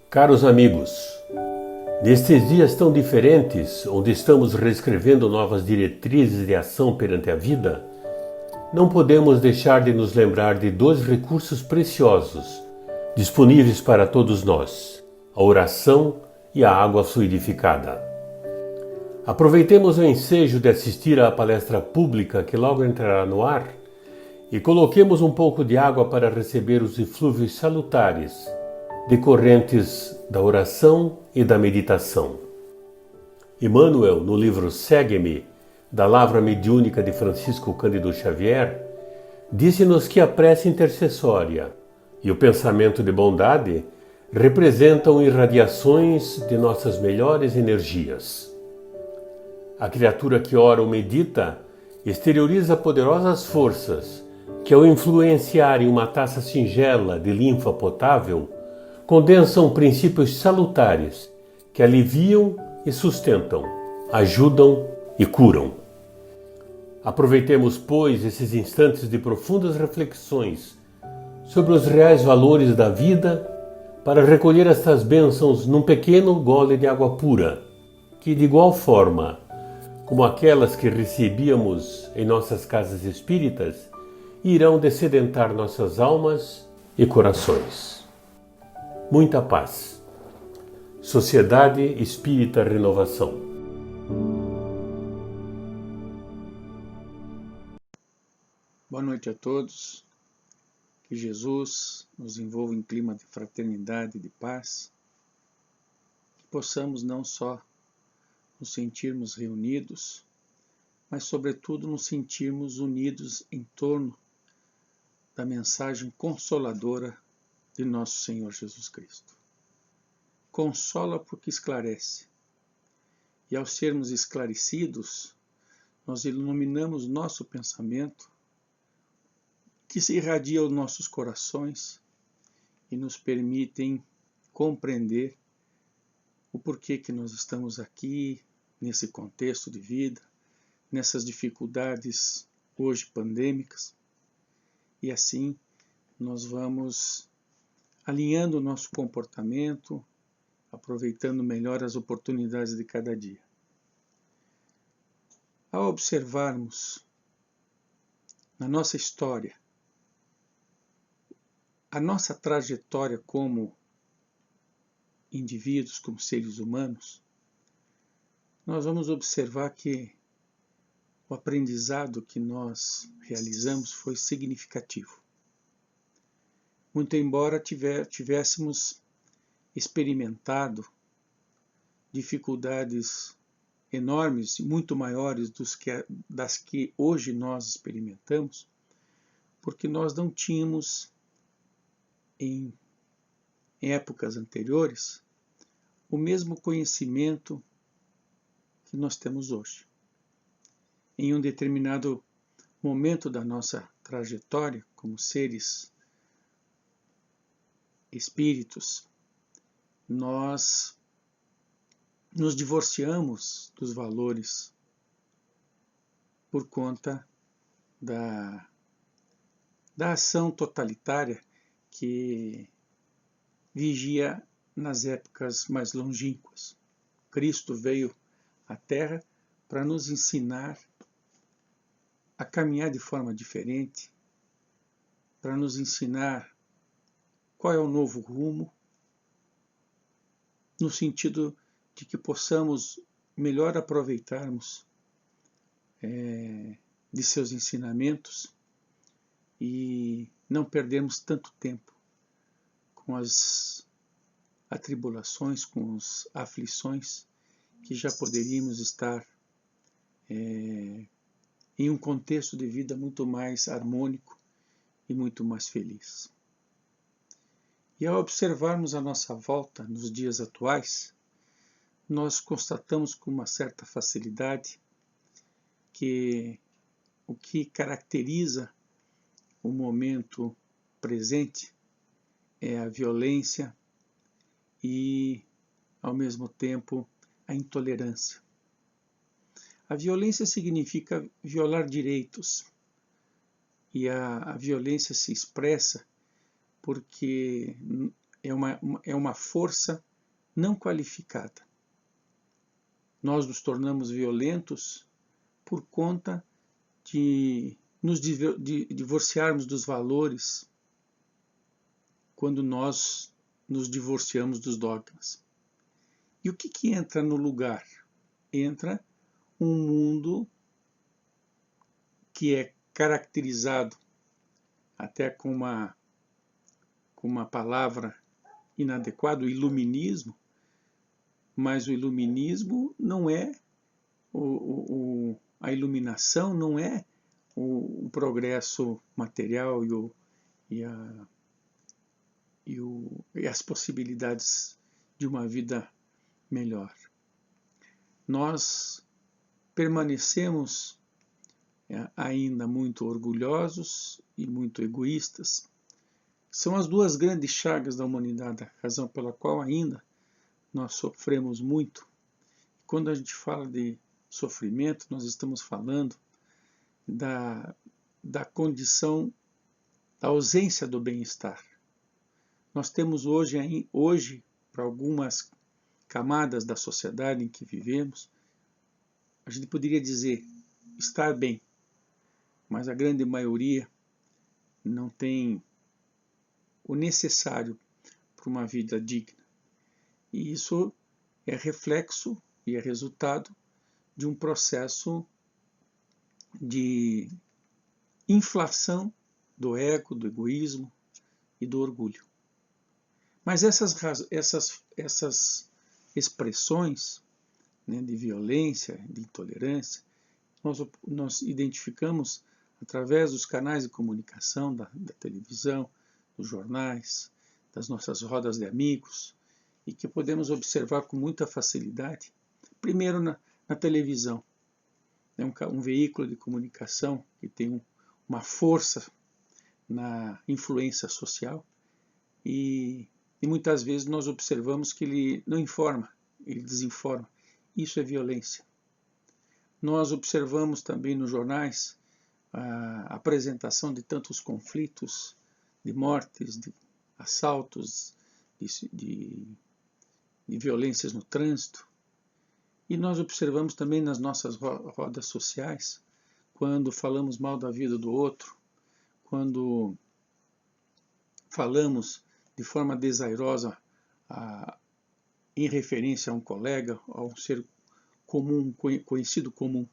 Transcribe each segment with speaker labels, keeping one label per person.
Speaker 1: Caros amigos, nestes dias tão diferentes, onde estamos reescrevendo novas diretrizes de ação perante a vida, não podemos deixar de nos lembrar de dois recursos preciosos disponíveis para todos nós: a oração e a água fluidificada. Aproveitemos o ensejo de assistir à palestra pública que logo entrará no ar e coloquemos um pouco de água para receber os eflúvios salutares decorrentes da oração e da meditação. Emmanuel, no livro Segue-me, da Lavra Mediúnica de Francisco Cândido Xavier, disse-nos que a prece intercessória e o pensamento de bondade representam irradiações de nossas melhores energias. A criatura que ora ou medita exterioriza poderosas forças que, ao influenciar em uma taça singela de linfa potável, condensam princípios salutares que aliviam e sustentam, ajudam e curam. Aproveitemos, pois, esses instantes de profundas reflexões sobre os reais valores da vida para recolher estas bênçãos num pequeno gole de água pura, que, de igual forma como aquelas que recebíamos em nossas casas espíritas, irão dessedentar nossas almas e corações. Muita paz. Sociedade Espírita Renovação.
Speaker 2: Boa noite a todos. Que Jesus nos envolva em clima de fraternidade e de paz. Que possamos não só nos sentirmos reunidos, mas sobretudo nos sentirmos unidos em torno da mensagem consoladora de nosso Senhor Jesus Cristo. Consola porque esclarece. E ao sermos esclarecidos, nós iluminamos nosso pensamento, que se irradia aos nossos corações e nos permitem compreender o porquê que nós estamos aqui, nesse contexto de vida, nessas dificuldades hoje pandêmicas. E assim nós vamos alinhando o nosso comportamento, aproveitando melhor as oportunidades de cada dia. Ao observarmos na nossa história, a nossa trajetória como indivíduos, como seres humanos, nós vamos observar que o aprendizado que nós realizamos foi significativo. Muito embora tivéssemos experimentado dificuldades enormes, muito maiores das que hoje nós experimentamos, porque nós não tínhamos, em épocas anteriores, o mesmo conhecimento que nós temos hoje. Em um determinado momento da nossa trajetória, como seres espíritos, nós nos divorciamos dos valores por conta da ação totalitária que vigia nas épocas mais longínquas. Cristo veio à Terra para nos ensinar a caminhar de forma diferente, para nos ensinar qual é o novo rumo, no sentido de que possamos melhor aproveitarmos de seus ensinamentos e não perdermos tanto tempo com as atribulações, com as aflições, que já poderíamos estar em um contexto de vida muito mais harmônico e muito mais feliz. E ao observarmos a nossa volta nos dias atuais, nós constatamos com uma certa facilidade que o que caracteriza o momento presente é a violência e, ao mesmo tempo, a intolerância. A violência significa violar direitos, e a violência se expressa porque é uma força não qualificada. Nós nos tornamos violentos por conta de nos divorciarmos dos valores quando nós nos divorciamos dos dogmas. E o que entra no lugar? Entra um mundo que é caracterizado até com uma palavra inadequada, o iluminismo, mas o iluminismo não é a iluminação, não é o progresso material e as possibilidades de uma vida melhor. Nós permanecemos ainda muito orgulhosos e muito egoístas. São as duas grandes chagas da humanidade, a razão pela qual ainda nós sofremos muito. Quando a gente fala de sofrimento, nós estamos falando da condição da ausência do bem-estar. Nós temos hoje, para algumas camadas da sociedade em que vivemos, a gente poderia dizer estar bem, mas a grande maioria não tem o necessário para uma vida digna. E isso é reflexo e é resultado de um processo de inflação do ego, do egoísmo e do orgulho. Mas essas expressões, né, de violência, de intolerância, nós identificamos através dos canais de comunicação, da televisão, dos jornais, das nossas rodas de amigos, e que podemos observar com muita facilidade. Primeiro na televisão, é um veículo de comunicação que tem uma força na influência social e muitas vezes nós observamos que ele não informa, ele desinforma. Isso é violência. Nós observamos também nos jornais a apresentação de tantos conflitos, de mortes, de assaltos, de violências no trânsito. E nós observamos também nas nossas rodas sociais, quando falamos mal da vida do outro, quando falamos de forma desairosa em referência a um colega, a um ser comum, conhecido comum.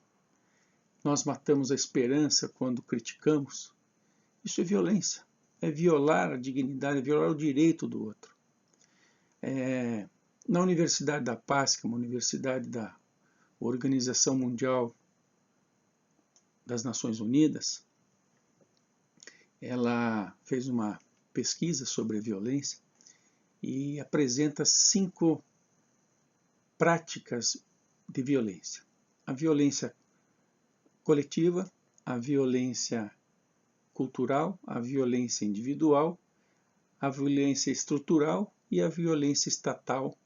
Speaker 2: Nós matamos a esperança quando criticamos. Isso é violência. É violar a dignidade, é violar o direito do outro. Na Universidade da Paz, que é uma universidade da Organização Mundial das Nações Unidas, ela fez uma pesquisa sobre a violência e apresenta 5 práticas de violência. A violência coletiva, a violência cultural, a violência individual, a violência estrutural e a violência estatal.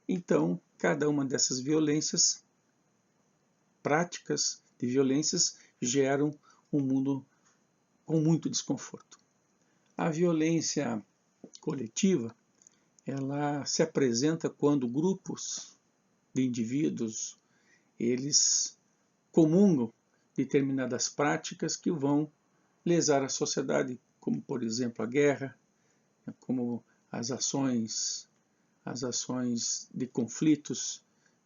Speaker 2: Então, cada uma dessas violências, práticas de violências, geram um mundo com muito desconforto. A violência coletiva, ela se apresenta quando grupos de indivíduos, eles comungam determinadas práticas que vão lesar a sociedade, como, por exemplo, a guerra, como as ações de conflitos,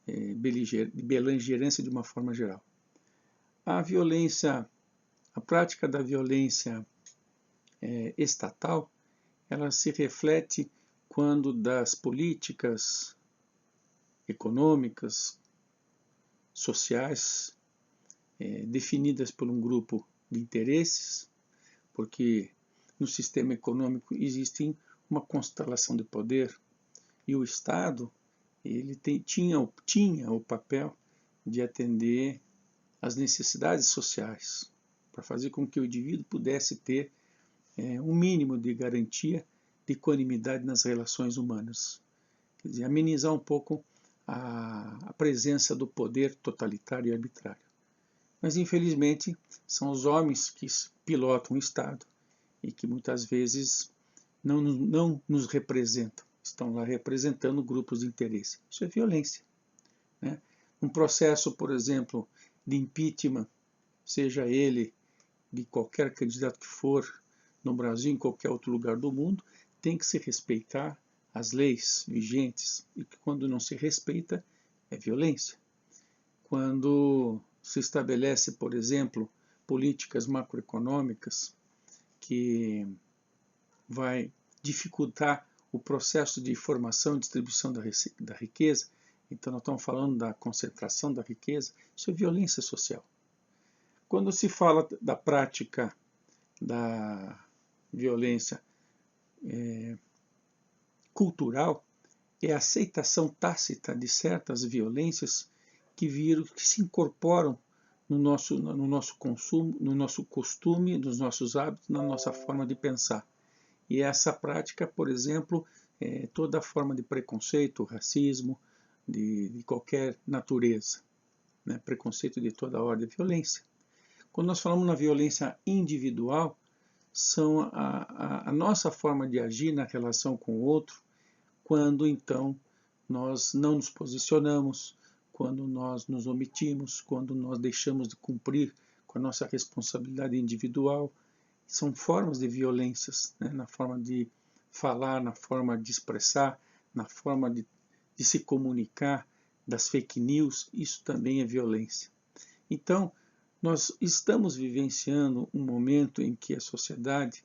Speaker 2: de beligerância de uma forma geral. A prática da violência estatal, ela se reflete quando das políticas econômicas, sociais, definidas por um grupo de interesses, porque no sistema econômico existe uma constelação de poder e o Estado ele tinha o papel de atender às necessidades sociais, para fazer com que o indivíduo pudesse ter um mínimo de garantia de equanimidade nas relações humanas. Quer dizer, amenizar um pouco a presença do poder totalitário e arbitrário. Mas, infelizmente, são os homens que pilotam o Estado e que muitas vezes não nos representam, estão lá representando grupos de interesse. Isso é violência, né? Um processo, por exemplo, de impeachment, seja ele de qualquer candidato que for, no Brasil, em qualquer outro lugar do mundo, tem que se respeitar as leis vigentes, e que quando não se respeita, é violência. Quando se estabelece, por exemplo, políticas macroeconômicas que vai dificultar o processo de formação e distribuição da riqueza, então nós estamos falando da concentração da riqueza, isso é violência social. Quando se fala da prática da violência cultural, é a aceitação tácita de certas violências que se incorporam no nosso consumo, no nosso costume, nos nossos hábitos, na nossa forma de pensar. E essa prática, por exemplo, é toda forma de preconceito, racismo, de qualquer natureza, né? Preconceito de toda ordem, violência. Quando nós falamos na violência individual, são a nossa forma de agir na relação com o outro, quando então nós não nos posicionamos, quando nós nos omitimos, quando nós deixamos de cumprir com a nossa responsabilidade individual. São formas de violências, né? Na forma de falar, na forma de expressar, na forma de se comunicar, das fake news, isso também é violência. Então, nós estamos vivenciando um momento em que a sociedade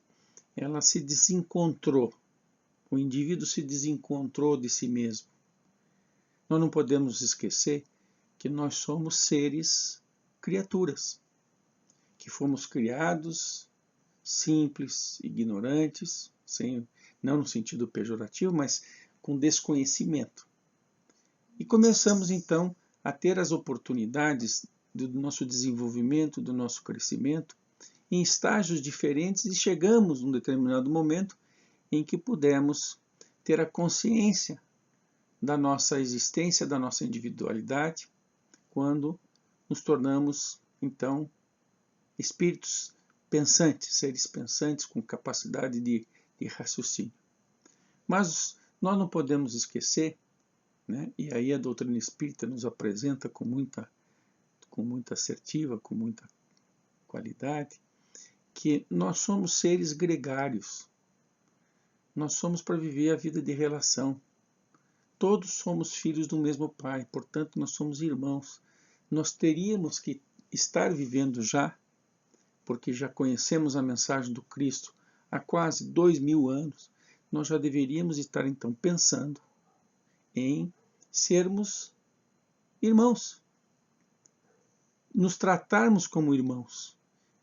Speaker 2: ela se desencontrou, o indivíduo se desencontrou de si mesmo. Nós não podemos esquecer que nós somos seres, criaturas, que fomos criados simples, ignorantes, não no sentido pejorativo, mas com desconhecimento. E começamos então a ter as oportunidades do nosso desenvolvimento, do nosso crescimento, em estágios diferentes, e chegamos num determinado momento em que pudemos ter a consciência da nossa existência, da nossa individualidade, quando nos tornamos, então, espíritos pensantes, seres pensantes com capacidade de raciocínio. Mas nós não podemos esquecer, né, e aí a doutrina espírita nos apresenta com muita assertiva, com muita qualidade, que nós somos seres gregários. Nós somos para viver a vida de relação. Todos somos filhos do mesmo Pai, portanto nós somos irmãos. Nós teríamos que estar vivendo já, porque já conhecemos a mensagem do Cristo há quase 2000 anos, nós já deveríamos estar então pensando em sermos irmãos, nos tratarmos como irmãos,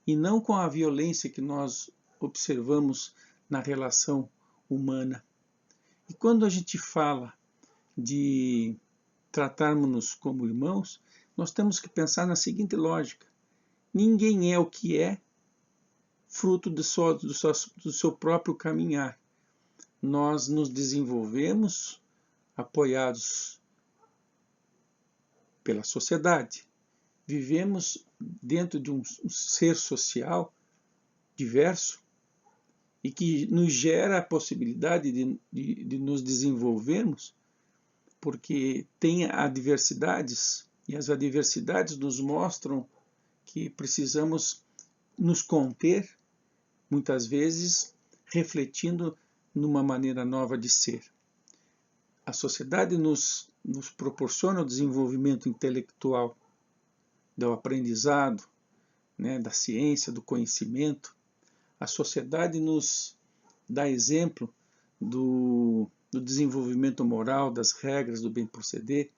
Speaker 2: e não com a violência que nós observamos na relação humana. E quando a gente fala de tratarmos-nos como irmãos, nós temos que pensar na seguinte lógica: ninguém é o que é fruto do seu próprio caminhar. Nós nos desenvolvemos apoiados pela sociedade. Vivemos dentro de um ser social diverso e que nos gera a possibilidade de nos desenvolvermmos, porque tem adversidades, e as adversidades nos mostram que precisamos nos conter, muitas vezes refletindo numa maneira nova de ser. A sociedade nos proporciona o desenvolvimento intelectual, do aprendizado, né, da ciência, do conhecimento. A sociedade nos dá exemplo do desenvolvimento moral, das regras do bem proceder.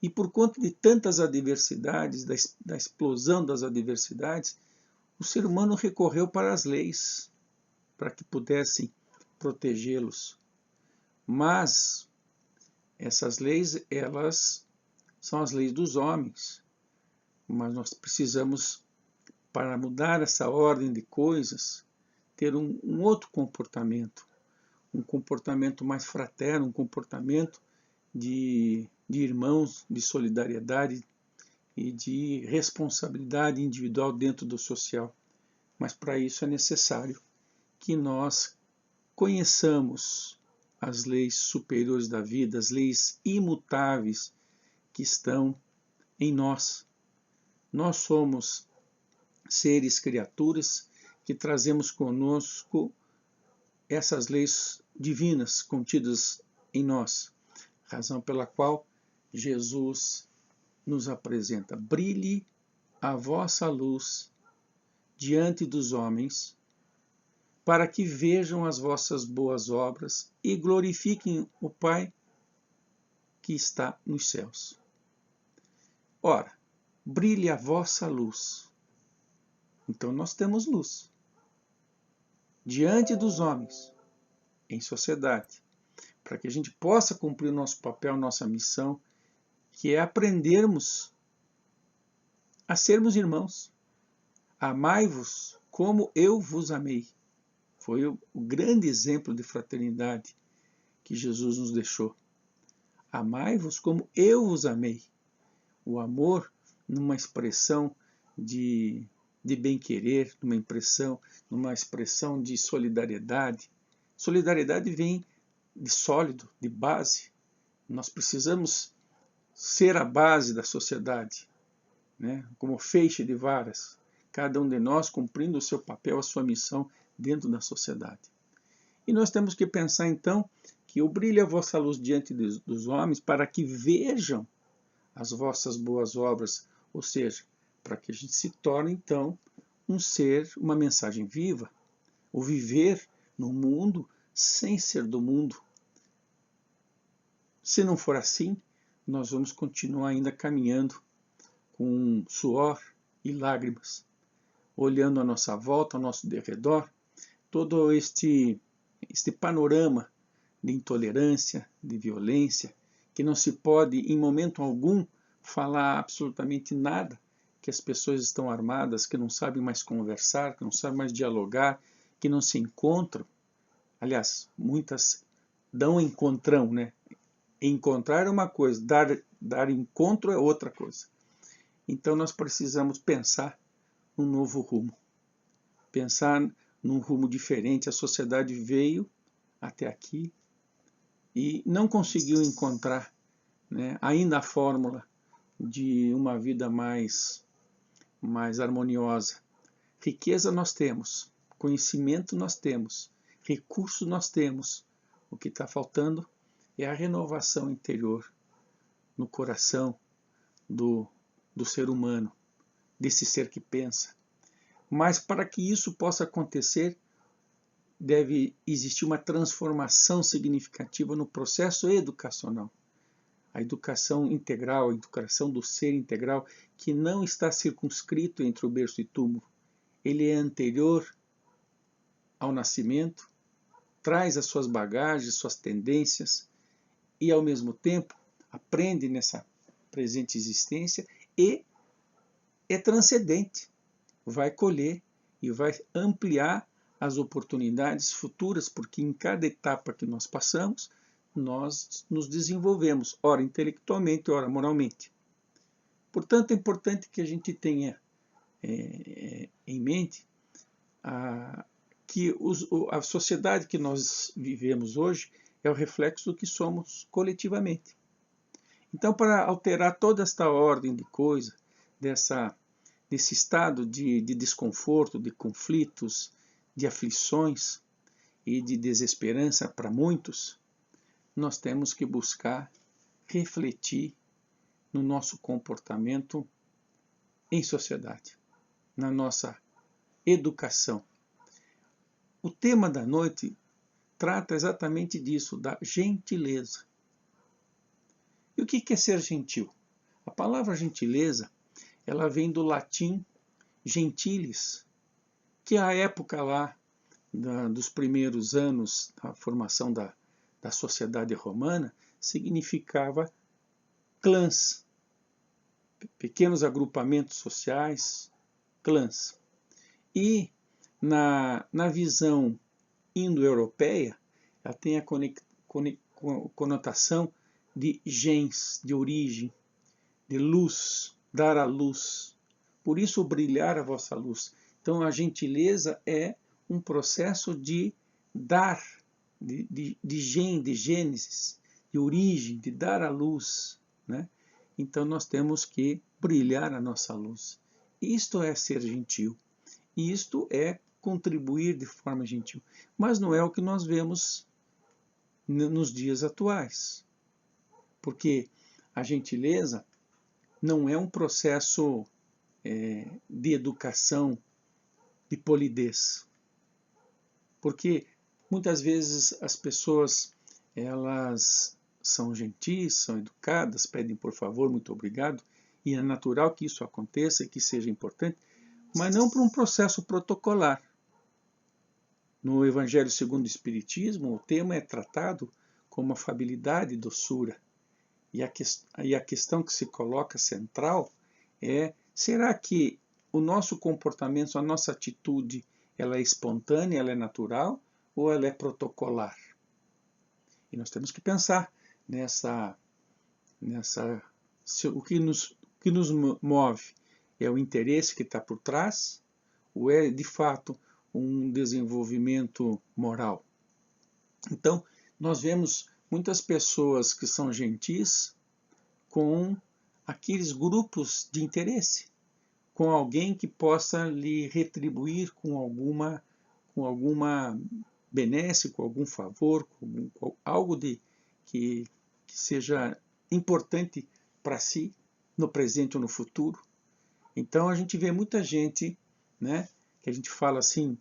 Speaker 2: E por conta de tantas adversidades, da explosão das adversidades, o ser humano recorreu para as leis, para que pudessem protegê-los. Mas essas leis, elas são as leis dos homens. Mas nós precisamos, para mudar essa ordem de coisas, ter um outro comportamento, um comportamento mais fraterno, um comportamento de irmãos, de solidariedade e de responsabilidade individual dentro do social. Mas para isso é necessário que nós conheçamos as leis superiores da vida, as leis imutáveis que estão em nós. Nós somos seres, criaturas, que trazemos conosco essas leis divinas contidas em nós, razão pela qual Jesus nos apresenta: brilhe a vossa luz diante dos homens, para que vejam as vossas boas obras e glorifiquem o Pai que está nos céus. Ora, brilhe a vossa luz. Então nós temos luz diante dos homens, em sociedade, para que a gente possa cumprir o nosso papel, nossa missão, que é aprendermos a sermos irmãos. Amai-vos como eu vos amei. Foi o grande exemplo de fraternidade que Jesus nos deixou. Amai-vos como eu vos amei. O amor numa expressão de bem-querer, numa expressão de solidariedade. Solidariedade vem de sólido, de base. Nós precisamos ser a base da sociedade, né? Como feixe de varas, cada um de nós cumprindo o seu papel, a sua missão dentro da sociedade. E nós temos que pensar então que o brilhe a vossa luz diante dos homens para que vejam as vossas boas obras, ou seja, para que a gente se torne então um ser, uma mensagem viva, o viver no mundo sem ser do mundo. Se não for assim, nós vamos continuar ainda caminhando com suor e lágrimas, olhando à nossa volta, ao nosso derredor, todo este panorama de intolerância, de violência, que não se pode, em momento algum, falar absolutamente nada, que as pessoas estão armadas, que não sabem mais conversar, que não sabem mais dialogar, que não se encontram. Aliás, muitas dão encontrão, né? Encontrar é uma coisa, dar encontro é outra coisa. Então nós precisamos pensar num novo rumo, pensar num rumo diferente. A sociedade veio até aqui e não conseguiu encontrar, né, ainda a fórmula de uma vida mais harmoniosa. Riqueza nós temos, conhecimento nós temos, recursos nós temos. O que está faltando é a renovação interior no coração do ser humano, desse ser que pensa. Mas para que isso possa acontecer, deve existir uma transformação significativa no processo educacional. A educação integral, a educação do ser integral, que não está circunscrito entre o berço e túmulo. Ele é anterior ao nascimento, traz as suas bagagens, suas tendências, e ao mesmo tempo aprende nessa presente existência e é transcendente, vai colher e vai ampliar as oportunidades futuras, porque em cada etapa que nós passamos, nós nos desenvolvemos, ora intelectualmente, ora moralmente. Portanto, é importante que a gente tenha em mente que a sociedade que nós vivemos hoje é o reflexo do que somos coletivamente. Então, para alterar toda esta ordem de coisas, desse estado de desconforto, de conflitos, de aflições e de desesperança para muitos, nós temos que buscar refletir no nosso comportamento em sociedade, na nossa educação. O tema da noite trata exatamente disso, da gentileza. E o que é ser gentil? A palavra gentileza, ela vem do latim gentilis, que à época lá dos primeiros anos da formação da sociedade romana, significava clãs, pequenos agrupamentos sociais, clãs. E na visão indo-europeia, ela tem a conotação de gens, de origem, de luz, dar a luz. Por isso, brilhar a vossa luz. Então, a gentileza é um processo de dar de Gênesis, de origem, de dar à luz, né? Então nós temos que brilhar a nossa luz. Isto é ser gentil. Isto é contribuir de forma gentil. Mas não é o que nós vemos nos dias atuais. Porque a gentileza não é um processo de educação, de polidez. Porque muitas vezes as pessoas, elas são gentis, são educadas, pedem por favor, muito obrigado, e é natural que isso aconteça e que seja importante, mas não para um processo protocolar. No Evangelho segundo o Espiritismo, o tema é tratado como afabilidade e doçura. E a questão que se coloca central é: será que o nosso comportamento, a nossa atitude, ela é espontânea, ela é natural ou ela é protocolar? E nós temos que pensar o que nos move é o interesse que está por trás ou é de fato um desenvolvimento moral? Então, nós vemos muitas pessoas que são gentis com aqueles grupos de interesse, com alguém que possa lhe retribuir com alguma benesse, com algum favor, com algo que seja importante para si, no presente ou no futuro. Então a gente vê muita gente, né, que a gente fala assim,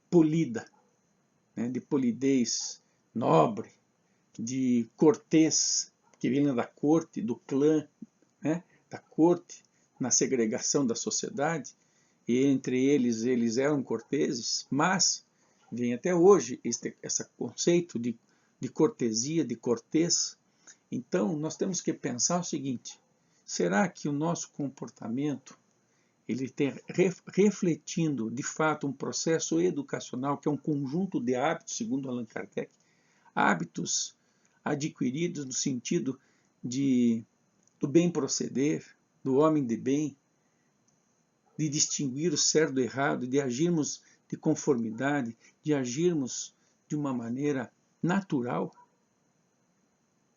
Speaker 2: polida, né, de polidez, nobre, de cortês, que vem da corte, do clã, né, da corte, na segregação da sociedade, e entre eles eram corteses, mas vem até hoje esse conceito de cortesia, de cortês. Então nós temos que pensar o seguinte: será que o nosso comportamento ele está refletindo de fato um processo educacional que é um conjunto de hábitos, segundo Allan Kardec, hábitos adquiridos no sentido do bem proceder, do homem de bem, de distinguir o certo do errado, de agirmos de conformidade, de agirmos de uma maneira natural,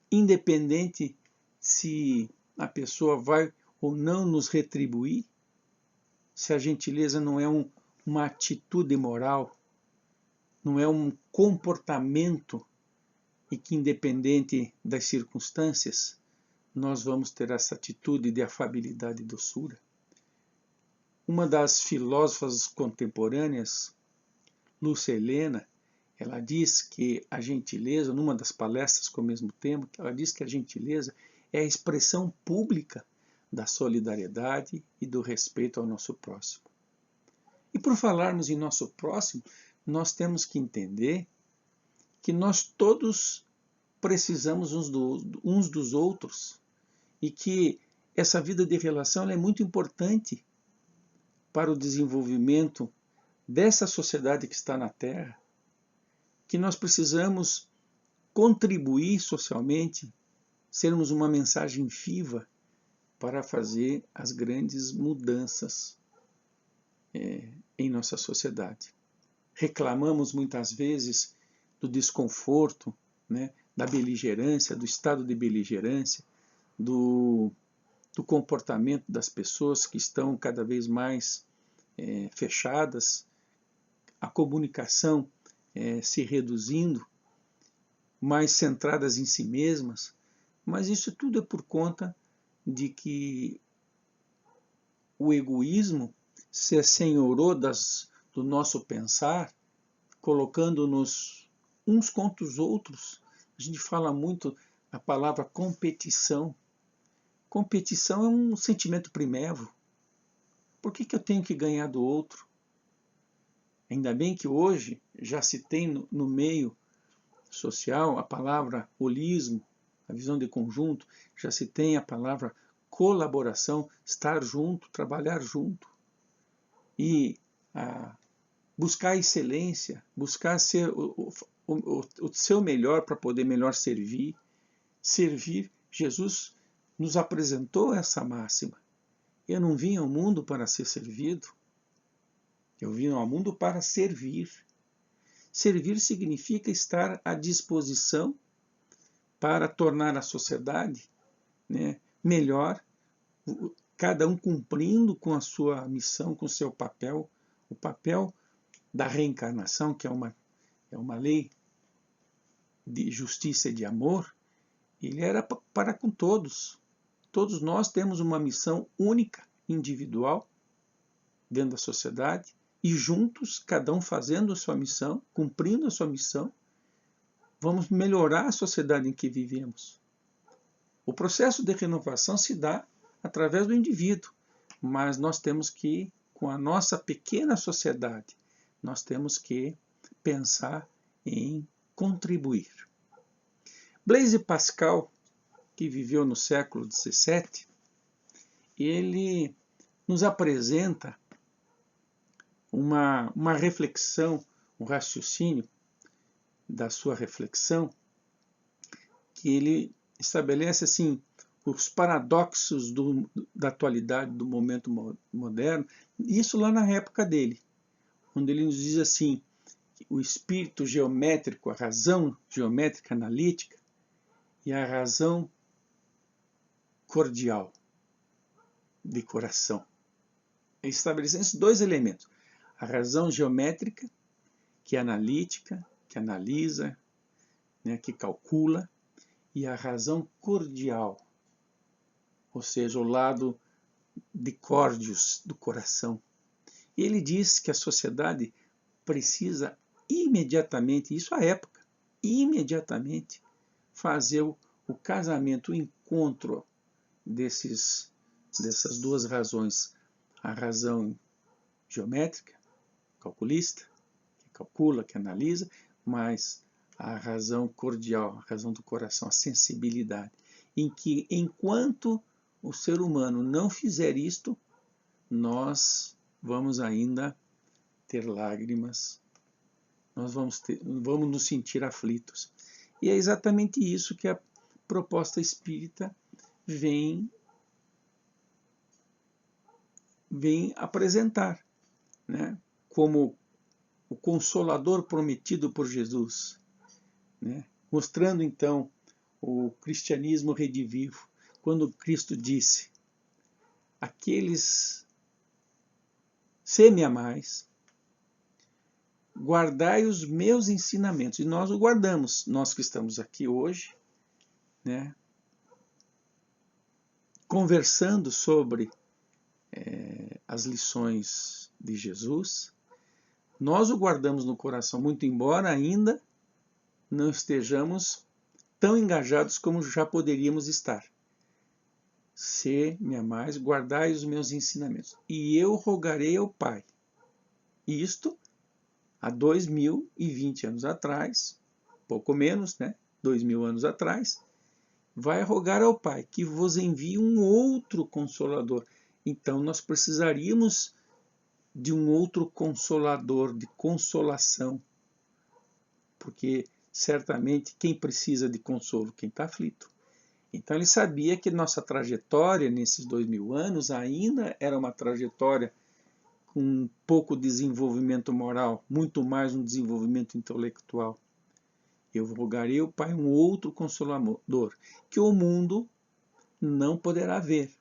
Speaker 2: independente se a pessoa vai ou não nos retribuir, se a gentileza não é uma atitude moral, não é um comportamento e que, independente das circunstâncias, nós vamos ter essa atitude de afabilidade e doçura. Uma das filósofas contemporâneas, Lúcia Helena, ela diz que a gentileza, numa das palestras com o mesmo tema, ela diz que a gentileza é a expressão pública da solidariedade e do respeito ao nosso próximo. E por falarmos em nosso próximo, nós temos que entender que nós todos precisamos uns dos outros e que essa vida de relação é muito importante para o desenvolvimento dessa sociedade que está na Terra, que nós precisamos contribuir socialmente, sermos uma mensagem viva para fazer as grandes mudanças em nossa sociedade. Reclamamos muitas vezes do desconforto, né, da beligerância, do estado de beligerância, do comportamento das pessoas que estão cada vez mais fechadas, a comunicação se reduzindo, mais centradas em si mesmas, mas isso tudo é por conta de que o egoísmo se assenhorou do nosso pensar, colocando-nos uns contra os outros. A gente fala muito a palavra competição. Competição é um sentimento primevo. Por que eu tenho que ganhar do outro? Ainda bem que hoje já se tem no meio social a palavra holismo, a visão de conjunto, já se tem a palavra colaboração, estar junto, trabalhar junto. E buscar a excelência, buscar ser o seu melhor para poder melhor servir. Servir, Jesus nos apresentou essa máxima. Eu não vim ao mundo para ser servido, eu vim ao mundo para servir. Servir significa estar à disposição para tornar a sociedade, né, melhor, cada um cumprindo com a sua missão, com o seu papel, o papel da reencarnação, que é uma lei de justiça e de amor. Ele era para com todos. Todos nós temos uma missão única, individual, dentro da sociedade, e juntos, cada um fazendo a sua missão, cumprindo a sua missão, vamos melhorar a sociedade em que vivemos. O processo de renovação se dá através do indivíduo, mas nós temos que, com a nossa pequena sociedade, nós temos que pensar em contribuir. Blaise Pascal, que viveu no século XVII, ele nos apresenta uma reflexão, um raciocínio da sua reflexão, que ele estabelece assim os paradoxos da atualidade, do momento moderno, isso lá na época dele, onde ele nos diz assim, o espírito geométrico, a razão geométrica analítica e a razão cordial, de coração. Ele estabelece esses dois elementos, a razão geométrica, que é analítica, que analisa, né, que calcula, e a razão cordial, ou seja, o lado de córdios do coração. E ele diz que a sociedade precisa imediatamente, isso à época, imediatamente fazer o casamento, o encontro dessas duas razões, a razão geométrica, calculista, que calcula, que analisa, mas a razão cordial, a razão do coração, a sensibilidade, em que enquanto o ser humano não fizer isto, nós vamos ainda ter lágrimas, nós vamos nos sentir aflitos. E é exatamente isso que a proposta espírita vem apresentar, né? Como o consolador prometido por Jesus, né? Mostrando então o cristianismo redivivo, quando Cristo disse: aqueles, se me amais, guardai os meus ensinamentos. E nós o guardamos, nós que estamos aqui hoje, né, conversando sobre as lições de Jesus, nós o guardamos no coração, muito embora ainda não estejamos tão engajados como já poderíamos estar. Se me amais, guardai os meus ensinamentos, e eu rogarei ao Pai. Isto há 2020 anos atrás, pouco menos, né? 2000 anos atrás, vai rogar ao Pai que vos envie um outro Consolador. Então nós precisaríamos de um outro Consolador, de consolação, porque certamente quem precisa de consolo? Quem está aflito. Então ele sabia que nossa trajetória nesses 2000 anos ainda era uma trajetória com pouco desenvolvimento moral, muito mais um desenvolvimento intelectual. Eu rogarei ao Pai um outro Consolador, que o mundo não poderá ver,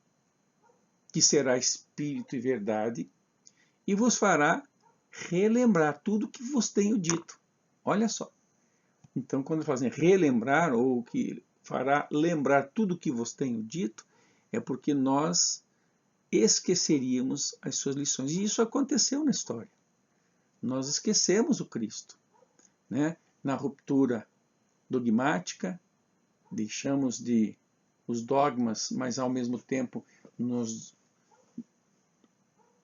Speaker 2: que será Espírito e verdade, e vos fará relembrar tudo que vos tenho dito. Olha só. Então, quando fazem relembrar, ou que fará lembrar tudo que vos tenho dito, é porque nós esqueceríamos as suas lições. E isso aconteceu na história. Nós esquecemos o Cristo, né? Na ruptura dogmática, deixamos de os dogmas, mas ao mesmo tempo nos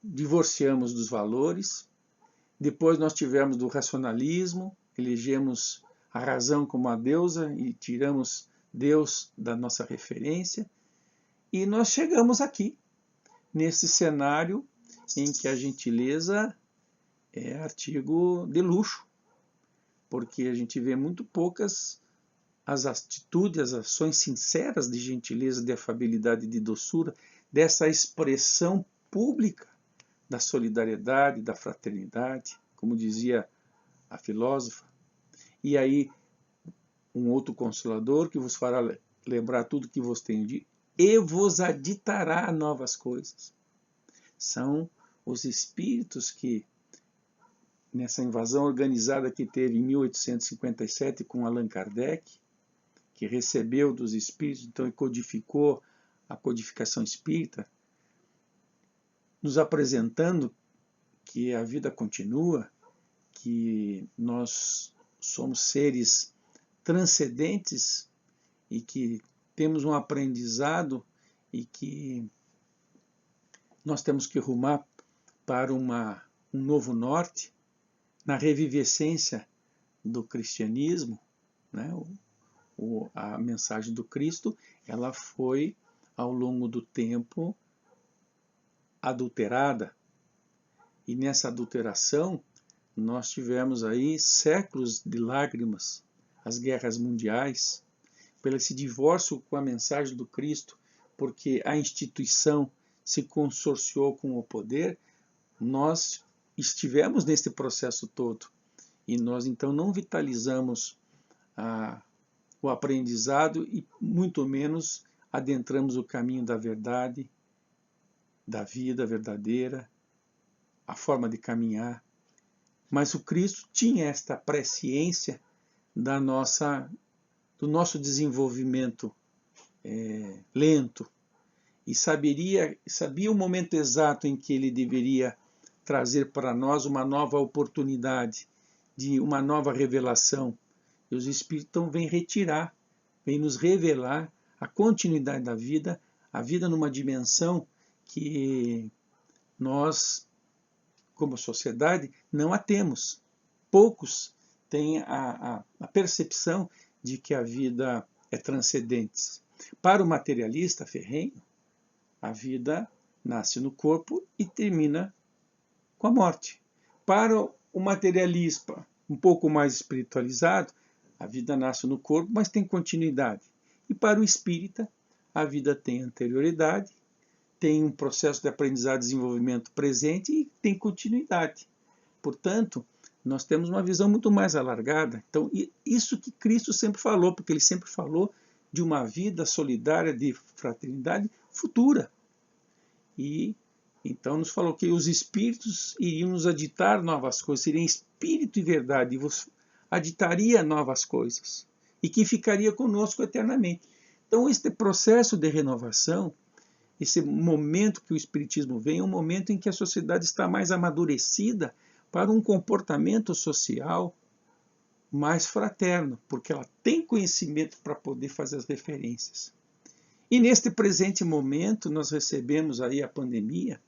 Speaker 2: divorciamos dos valores. Depois nós tivemos do racionalismo, elegemos a razão como a deusa e tiramos Deus da nossa referência. E nós chegamos aqui, nesse cenário em que a gentileza é artigo de luxo, porque a gente vê muito poucas as atitudes, as ações sinceras de gentileza, de afabilidade, de doçura, dessa expressão pública da solidariedade, da fraternidade, como dizia a filósofa. E aí, um outro Consolador que vos fará lembrar tudo que vos tenho dito e vos aditará novas coisas. São os espíritos que, nessa invasão organizada que teve em 1857 com Allan Kardec, que recebeu dos espíritos, então, e codificou a codificação espírita, nos apresentando que a vida continua, que nós somos seres transcendentes e que temos um aprendizado e que nós temos que rumar para um novo norte, na revivescência do cristianismo, né? A mensagem do Cristo, ela foi, ao longo do tempo, adulterada. E nessa adulteração, nós tivemos aí séculos de lágrimas, as guerras mundiais, pelo esse divórcio com a mensagem do Cristo, porque a instituição se consorciou com o poder, nós estivemos nesse processo todo. E nós, então, não vitalizamos o aprendizado e, muito menos, adentramos o caminho da verdade, da vida verdadeira, a forma de caminhar. Mas o Cristo tinha esta presciência do nosso desenvolvimento lento e sabia o momento exato em que ele deveria trazer para nós uma nova oportunidade, de uma nova revelação. E os Espíritos então vêm retirar, vêm nos revelar a continuidade da vida, a vida numa dimensão que nós, como sociedade, não a temos. Poucos têm a percepção de que a vida é transcendente. Para o materialista ferrenho, a vida nasce no corpo e termina com a morte. Para o materialista um pouco mais espiritualizado, a vida nasce no corpo, mas tem continuidade. E para o espírita, a vida tem anterioridade, tem um processo de aprendizado e desenvolvimento presente e tem continuidade. Portanto, nós temos uma visão muito mais alargada. Então, isso que Cristo sempre falou, porque ele sempre falou de uma vida solidária de fraternidade futura. E então nos falou que os espíritos iriam nos aditar novas coisas, seriam espírito e verdade, e vos aditaria novas coisas, e que ficaria conosco eternamente. Então, este processo de renovação, esse momento que o Espiritismo vem, é um momento em que a sociedade está mais amadurecida para um comportamento social mais fraterno, porque ela tem conhecimento para poder fazer as referências. E neste presente momento, nós recebemos aí a pandemia,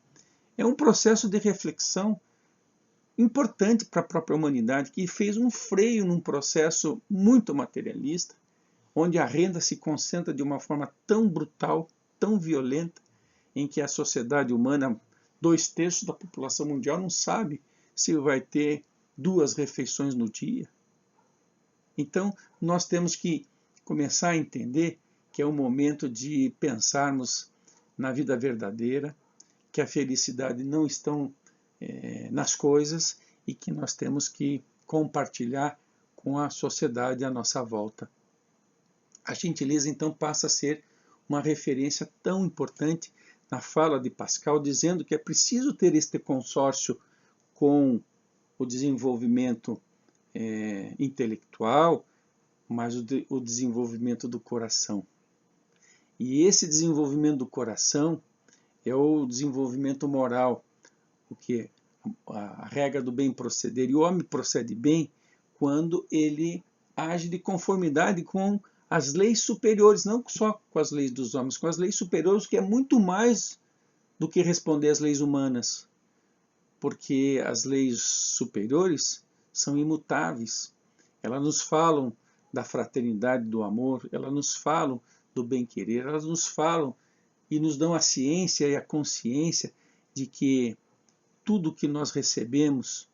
Speaker 2: é um processo de reflexão importante para a própria humanidade, que fez um freio num processo muito materialista, onde a renda se concentra de uma forma tão brutal, tão violenta, em que a sociedade humana, 2/3 da população mundial, não sabe se vai ter 2 refeições no dia. Então, nós temos que começar a entender que é o momento de pensarmos na vida verdadeira, que a felicidade não está nas coisas e que nós temos que compartilhar com a sociedade à nossa volta. A gentileza, então, passa a ser uma referência tão importante na fala de Pascal, dizendo que é preciso ter este consórcio com o desenvolvimento intelectual, mas o desenvolvimento do coração. E esse desenvolvimento do coração é o desenvolvimento moral, porque a regra do bem proceder, e o homem procede bem quando ele age de conformidade com as leis superiores, não só com as leis dos homens, com as leis superiores, que é muito mais do que responder às leis humanas, porque as leis superiores são imutáveis. Elas nos falam da fraternidade, do amor, elas nos falam do bem-querer, elas nos falam e nos dão a ciência e a consciência de que tudo que nós recebemos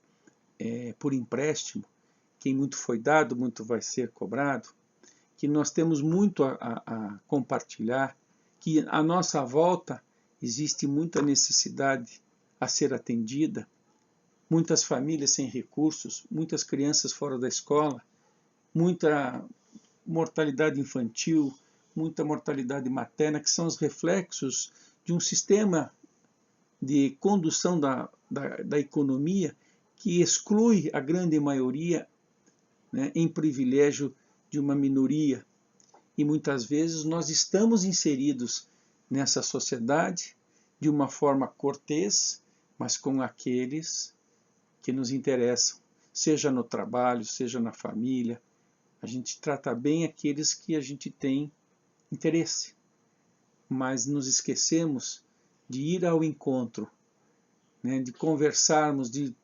Speaker 2: por empréstimo, quem muito foi dado, muito vai ser cobrado, que nós temos muito a compartilhar, que à nossa volta existe muita necessidade a ser atendida, muitas famílias sem recursos, muitas crianças fora da escola, muita mortalidade infantil, muita mortalidade materna, que são os reflexos de um sistema de condução da economia que exclui a grande maioria, né, em privilégio de uma minoria. E muitas vezes nós estamos inseridos nessa sociedade de uma forma cortês, mas com aqueles que nos interessam, seja no trabalho, seja na família. A gente trata bem aqueles que a gente tem interesse, mas nos esquecemos de ir ao encontro, né, de conversarmos, de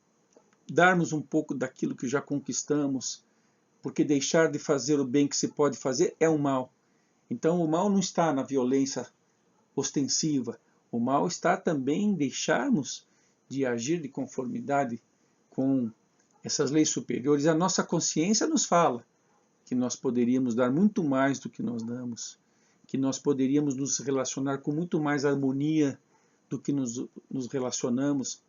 Speaker 2: darmos um pouco daquilo que já conquistamos, porque deixar de fazer o bem que se pode fazer é o mal. Então o mal não está na violência ostensiva, o mal está também em deixarmos de agir de conformidade com essas leis superiores. A nossa consciência nos fala que nós poderíamos dar muito mais do que nós damos, que nós poderíamos nos relacionar com muito mais harmonia do que nos relacionamos.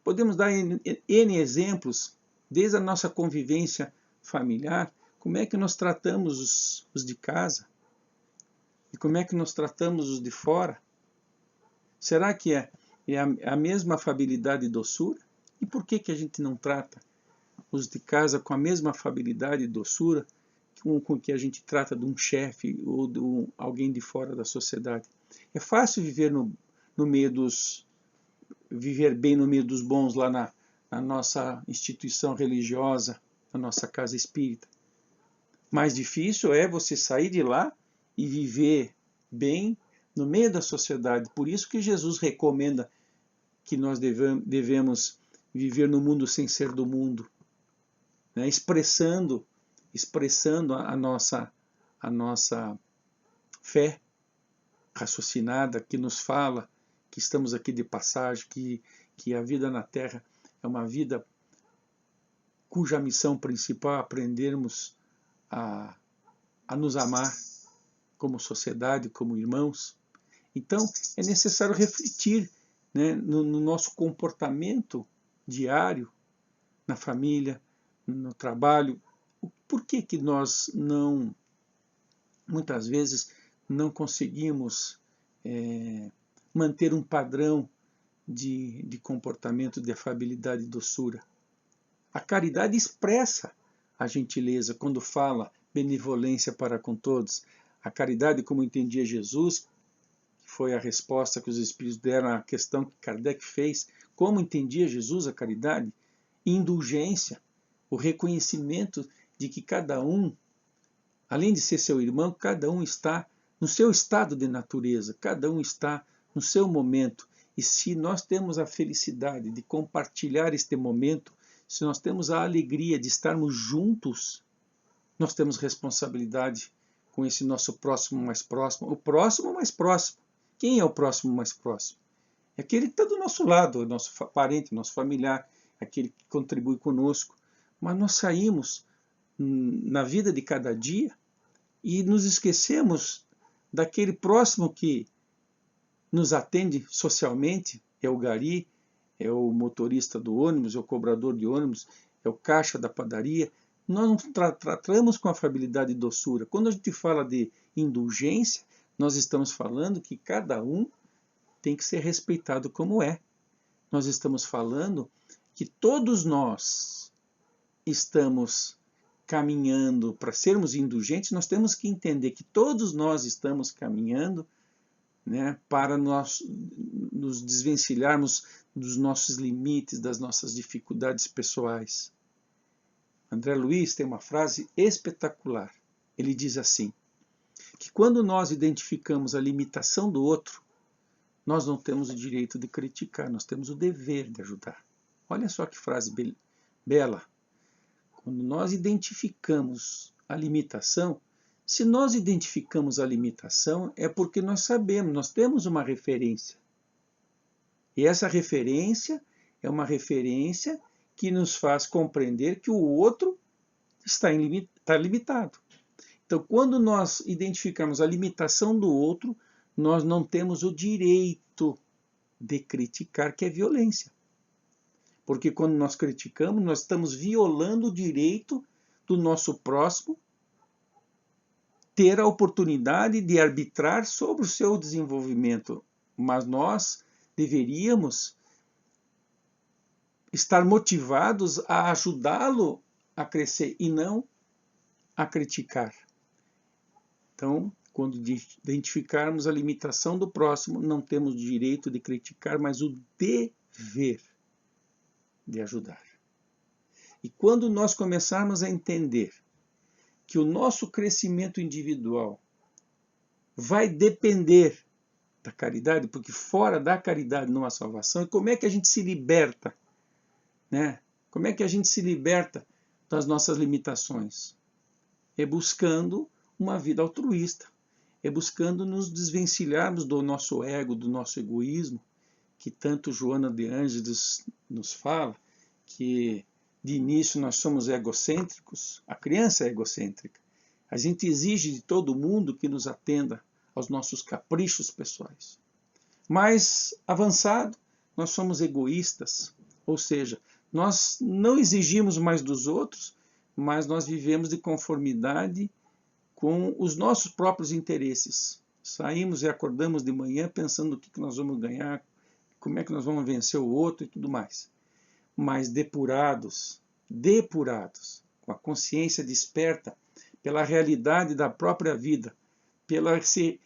Speaker 2: Podemos dar N exemplos, desde a nossa convivência familiar, como é que nós tratamos os de casa e como é que nós tratamos os de fora. Será que é a mesma afabilidade e doçura? E por que a gente não trata os de casa com a mesma afabilidade e doçura com que a gente trata de um chefe ou de alguém de fora da sociedade? É fácil viver viver bem no meio dos bons lá na nossa instituição religiosa, na nossa casa espírita. Mais difícil é você sair de lá e viver bem no meio da sociedade. Por isso que Jesus recomenda que nós devemos viver no mundo sem ser do mundo, né? expressando a nossa fé raciocinada, que nos fala que estamos aqui de passagem, que a vida na Terra é uma vida cuja missão principal é aprendermos a nos amar como sociedade, como irmãos. Então, é necessário refletir, né, no nosso comportamento diário, na família, no trabalho. Por que nós muitas vezes, não conseguimos manter um padrão de comportamento, de afabilidade e doçura? A caridade expressa a gentileza quando fala benevolência para com todos. A caridade, como entendia Jesus, que foi a resposta que os Espíritos deram à questão que Kardec fez, como entendia Jesus a caridade? Indulgência, o reconhecimento de que cada um, além de ser seu irmão, cada um está no seu estado de natureza, cada um está no seu momento. E se nós temos a felicidade de compartilhar este momento, se nós temos a alegria de estarmos juntos, nós temos responsabilidade com esse nosso próximo mais próximo. O próximo mais próximo. Quem é o próximo mais próximo? É aquele que está do nosso lado, nosso parente, nosso familiar, aquele que contribui conosco. Mas nós saímos na vida de cada dia e nos esquecemos daquele próximo que nos atende socialmente, é o gari, é o motorista do ônibus, é o cobrador de ônibus, é o caixa da padaria. Nós não tratamos com afabilidade e doçura. Quando a gente fala de indulgência, nós estamos falando que cada um tem que ser respeitado como é. Nós estamos falando que todos nós estamos caminhando para sermos indulgentes. Nós temos que entender que todos nós estamos caminhando, né, para nós nos desvencilharmos dos nossos limites, das nossas dificuldades pessoais. André Luiz tem uma frase espetacular. Ele diz assim, que quando nós identificamos a limitação do outro, nós não temos o direito de criticar, nós temos o dever de ajudar. Olha só que frase bela. Quando nós identificamos a limitação, se nós identificamos a limitação, é porque nós sabemos, nós temos uma referência. E essa referência é uma referência que nos faz compreender que o outro está limitado. Então, quando nós identificamos a limitação do outro, nós não temos o direito de criticar, que é violência. Porque quando nós criticamos, nós estamos violando o direito do nosso próximo ter a oportunidade de arbitrar sobre o seu desenvolvimento. Mas nós deveríamos estar motivados a ajudá-lo a crescer e não a criticar. Então, quando identificarmos a limitação do próximo, não temos o direito de criticar, mas o dever de ajudar. E quando nós começarmos a entender que o nosso crescimento individual vai depender da caridade, porque fora da caridade não há salvação, e como é que a gente se liberta? Né? Como é que a gente se liberta das nossas limitações? É buscando uma vida altruísta, é buscando nos desvencilharmos do nosso ego, do nosso egoísmo, que tanto Joana de Ângeles nos fala, que de início nós somos egocêntricos, a criança é egocêntrica. A gente exige de todo mundo que nos atenda aos nossos caprichos pessoais. Mais avançado, nós somos egoístas, ou seja, nós não exigimos mais dos outros, mas nós vivemos de conformidade com os nossos próprios interesses. Saímos e acordamos de manhã pensando o que nós vamos ganhar, como é que nós vamos vencer o outro e tudo mais. Mas depurados, com a consciência desperta pela realidade da própria vida, pela esse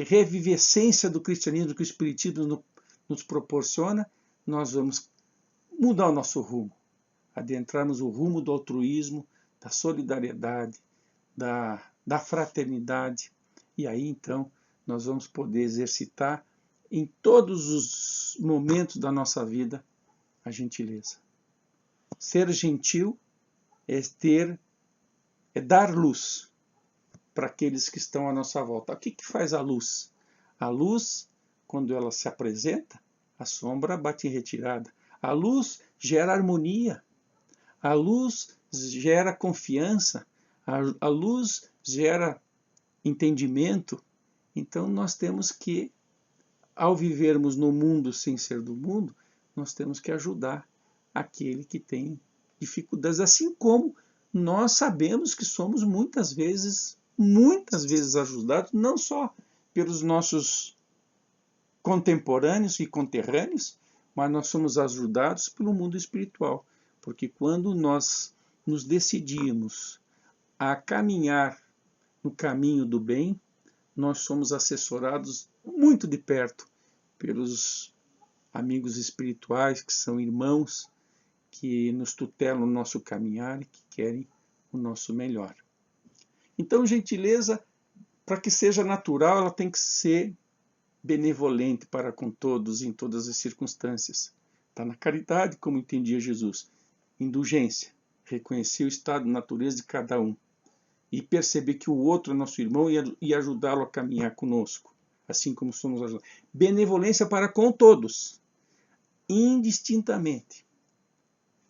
Speaker 2: revivescência do cristianismo que o Espiritismo nos proporciona, nós vamos mudar o nosso rumo, adentrarmos o rumo do altruísmo, da solidariedade, da fraternidade, e aí então nós vamos poder exercitar em todos os momentos da nossa vida a gentileza. Ser gentil é dar luz para aqueles que estão à nossa volta. O que faz a luz? A luz, quando ela se apresenta, a sombra bate em retirada. A luz gera harmonia. A luz gera confiança. A luz gera entendimento. Então nós temos que, ao vivermos no mundo sem ser do mundo, nós temos que ajudar aquele que tem dificuldades, assim como nós sabemos que somos muitas vezes ajudados, não só pelos nossos contemporâneos e conterrâneos, mas nós somos ajudados pelo mundo espiritual, porque quando nós nos decidimos a caminhar no caminho do bem, nós somos assessorados muito de perto pelos amigos espirituais, que são irmãos, que nos tutelam o nosso caminhar e que querem o nosso melhor. Então, gentileza, para que seja natural, ela tem que ser benevolente para com todos, em todas as circunstâncias. Está na caridade, como entendia Jesus. Indulgência, reconhecer o estado de natureza de cada um e perceber que o outro é nosso irmão e ajudá-lo a caminhar conosco, assim como somos ajudados. Benevolência para com todos, indistintamente,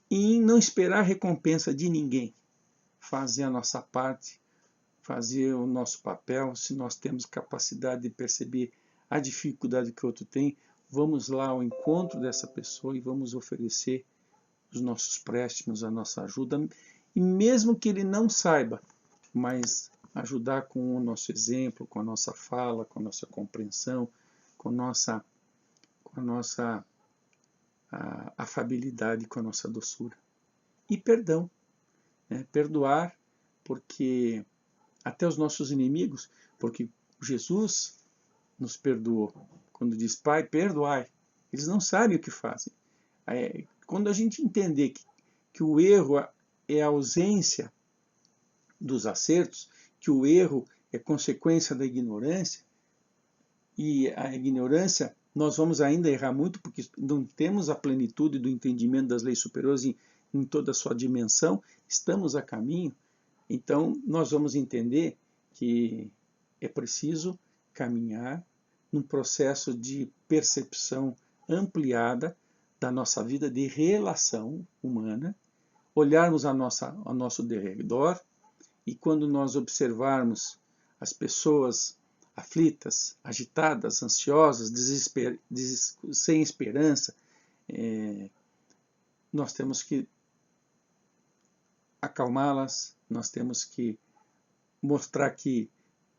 Speaker 2: e não esperar recompensa de ninguém. Fazer a nossa parte, fazer o nosso papel. Se nós temos capacidade de perceber a dificuldade que o outro tem, vamos lá ao encontro dessa pessoa e vamos oferecer os nossos préstimos, a nossa ajuda, e mesmo que ele não saiba, mas ajudar com o nosso exemplo, com a nossa fala, com a nossa compreensão, com a nossa afabilidade, com a nossa doçura. E perdão, né? Perdoar, porque até os nossos inimigos, porque Jesus nos perdoou. Quando diz, Pai, perdoai, eles não sabem o que fazem. Quando a gente entender que o erro é a ausência dos acertos, que o erro é consequência da ignorância, e a ignorância, nós vamos ainda errar muito, porque não temos a plenitude do entendimento das leis superiores em toda a sua dimensão, estamos a caminho, então nós vamos entender que é preciso caminhar num processo de percepção ampliada da nossa vida de relação humana, olharmos ao nosso derredor, e quando nós observarmos as pessoas aflitas, agitadas, ansiosas, sem esperança, nós temos que acalmá-las, nós temos que mostrar que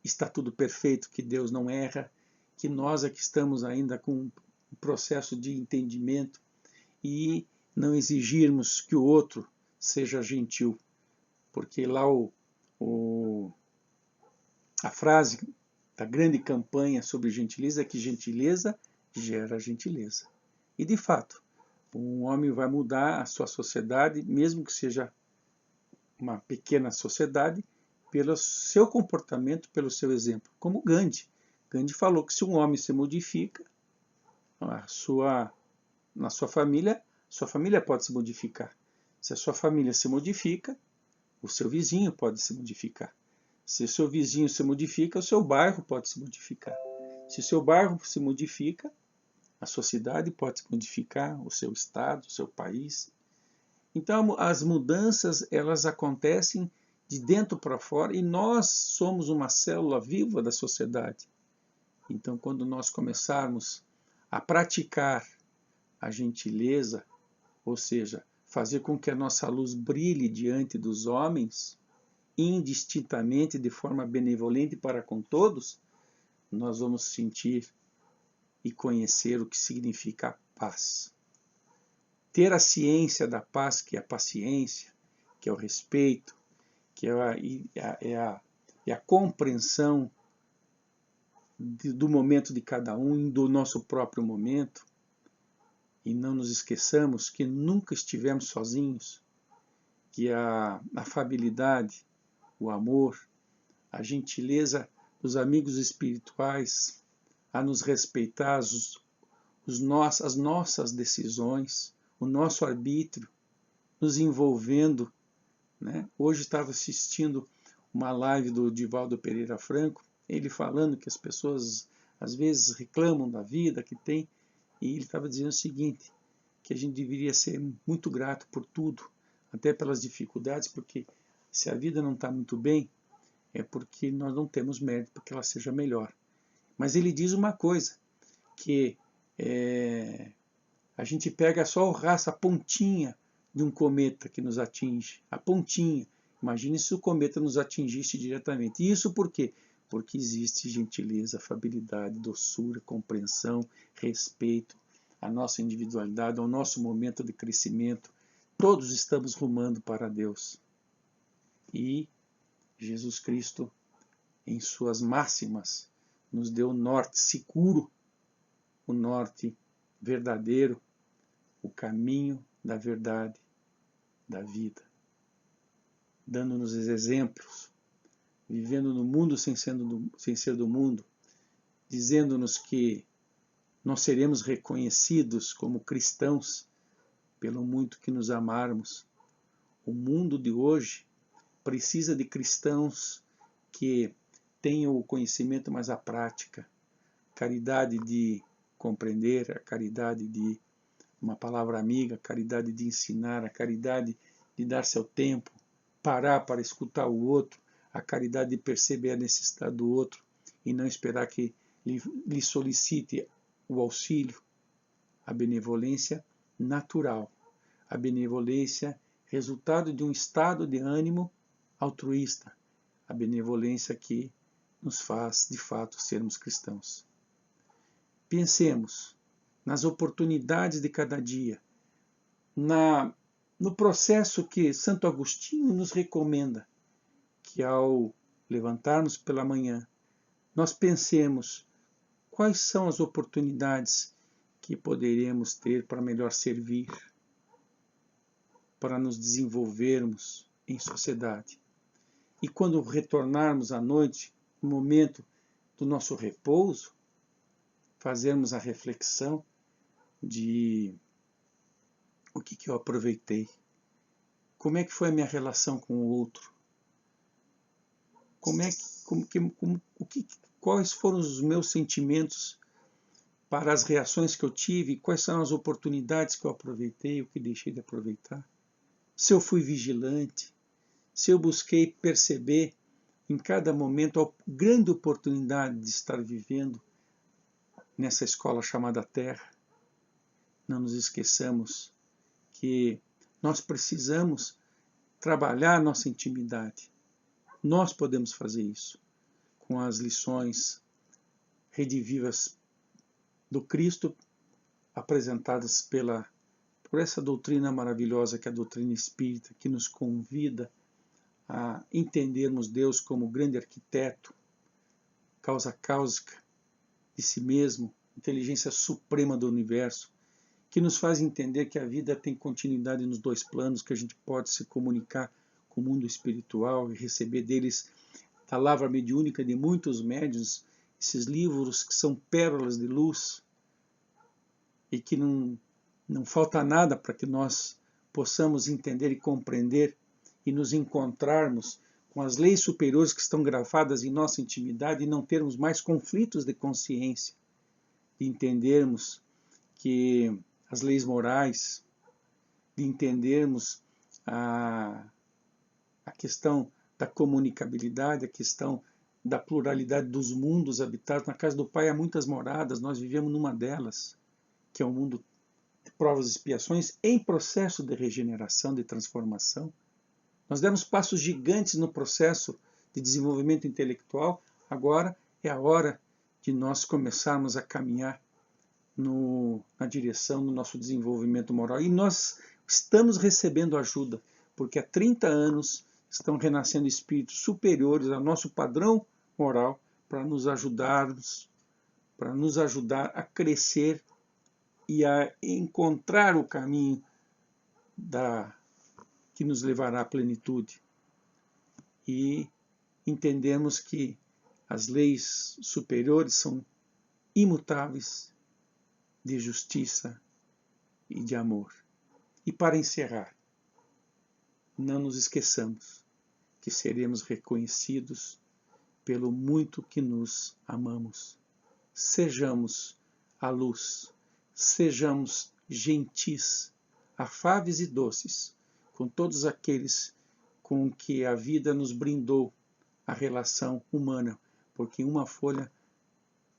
Speaker 2: está tudo perfeito, que Deus não erra, que nós é que estamos ainda com um processo de entendimento e não exigirmos que o outro seja gentil. Porque lá a frase da grande campanha sobre gentileza é que gentileza gera gentileza. E de fato, um homem vai mudar a sua sociedade, mesmo que seja uma pequena sociedade, pelo seu comportamento, pelo seu exemplo. Como Gandhi. Gandhi falou que se um homem se modifica, na sua família, sua família pode se modificar. Se a sua família se modifica, o seu vizinho pode se modificar. Se o seu vizinho se modifica, o seu bairro pode se modificar. Se o seu bairro se modifica, a sua cidade pode se modificar, o seu estado, o seu país. Então, as mudanças, elas acontecem de dentro para fora e nós somos uma célula viva da sociedade. Então, quando nós começarmos a praticar a gentileza, ou seja, fazer com que a nossa luz brilhe diante dos homens, indistintamente, de forma benevolente para com todos, nós vamos sentir e conhecer o que significa a paz. Ter a ciência da paz, que é a paciência, que é o respeito, que é a compreensão do momento de cada um, do nosso próprio momento. E não nos esqueçamos que nunca estivemos sozinhos, que a afabilidade, o amor, a gentileza dos amigos espirituais, a nos respeitar as nossas decisões, o nosso arbítrio, nos envolvendo. Né? Hoje estava assistindo uma live do Divaldo Pereira Franco, ele falando que as pessoas às vezes reclamam da vida que tem, e ele estava dizendo o seguinte, que a gente deveria ser muito grato por tudo, até pelas dificuldades, porque se a vida não está muito bem, é porque nós não temos mérito para que ela seja melhor. Mas ele diz uma coisa, que a gente pega só a pontinha de um cometa que nos atinge, a pontinha. Imagine se o cometa nos atingisse diretamente. E isso por quê? Porque existe gentileza, afabilidade, doçura, compreensão, respeito, a nossa individualidade, ao nosso momento de crescimento. Todos estamos rumando para Deus. E Jesus Cristo, em suas máximas, nos deu o norte seguro, o norte verdadeiro, o caminho da verdade, da vida, dando-nos exemplos, vivendo no mundo sem ser do mundo, dizendo-nos que nós seremos reconhecidos como cristãos pelo muito que nos amarmos. O mundo de hoje precisa de cristãos que tenham o conhecimento, mas a prática, caridade de compreender, a caridade de uma palavra amiga, a caridade de ensinar, a caridade de dar seu tempo, parar para escutar o outro, a caridade de perceber a necessidade do outro e não esperar que lhe solicite o auxílio, a benevolência natural, a benevolência resultado de um estado de ânimo altruísta, a benevolência que nos faz, de fato, sermos cristãos. Pensemos nas oportunidades de cada dia, no processo que Santo Agostinho nos recomenda, que ao levantarmos pela manhã, nós pensemos quais são as oportunidades que poderemos ter para melhor servir, para nos desenvolvermos em sociedade. E quando retornarmos à noite, no momento do nosso repouso, fazermos a reflexão de o que eu aproveitei, como é que foi a minha relação com o outro, quais foram os meus sentimentos para as reações que eu tive, quais são as oportunidades que eu aproveitei, o que deixei de aproveitar, se eu fui vigilante, se eu busquei perceber em cada momento a grande oportunidade de estar vivendo nessa escola chamada Terra. não nos esqueçamos que nós precisamos trabalhar nossa intimidade. Nós podemos fazer isso com as lições redivivas do Cristo apresentadas por essa doutrina maravilhosa que é a doutrina espírita, que nos convida a entendermos Deus como grande arquiteto, causa cáusica de si mesmo, inteligência suprema do universo, que nos faz entender que a vida tem continuidade nos dois planos, que a gente pode se comunicar com o mundo espiritual e receber deles a palavra mediúnica de muitos médiuns, esses livros que são pérolas de luz e que não falta nada para que nós possamos entender e compreender e nos encontrarmos com as leis superiores que estão gravadas em nossa intimidade e não termos mais conflitos de consciência, de entendermos que as leis morais, de entendermos a questão da comunicabilidade, a questão da pluralidade dos mundos habitados. Na casa do Pai há muitas moradas, nós vivemos numa delas, que é um mundo de provas e expiações em processo de regeneração, de transformação. Nós demos passos gigantes no processo de desenvolvimento intelectual, agora é a hora de nós começarmos a caminhar na direção do nosso desenvolvimento moral. E nós estamos recebendo ajuda, porque há 30 anos estão renascendo espíritos superiores ao nosso padrão moral para nos ajudar a crescer e a encontrar o caminho que nos levará à plenitude. E entendemos que as leis superiores são imutáveis, de justiça e de amor. E para encerrar, não nos esqueçamos que seremos reconhecidos pelo muito que nos amamos. Sejamos a luz, sejamos gentis, afáveis e doces com todos aqueles com que a vida nos brindou a relação humana, porque uma folha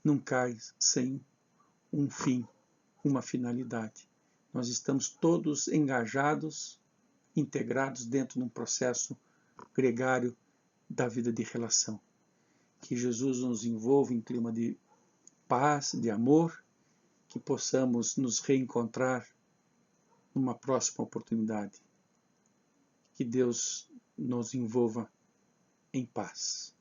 Speaker 2: não cai sem um fim, uma finalidade. Nós estamos todos engajados, integrados dentro de um processo gregário da vida de relação. Que Jesus nos envolva em clima de paz, de amor, que possamos nos reencontrar numa próxima oportunidade. Que Deus nos envolva em paz.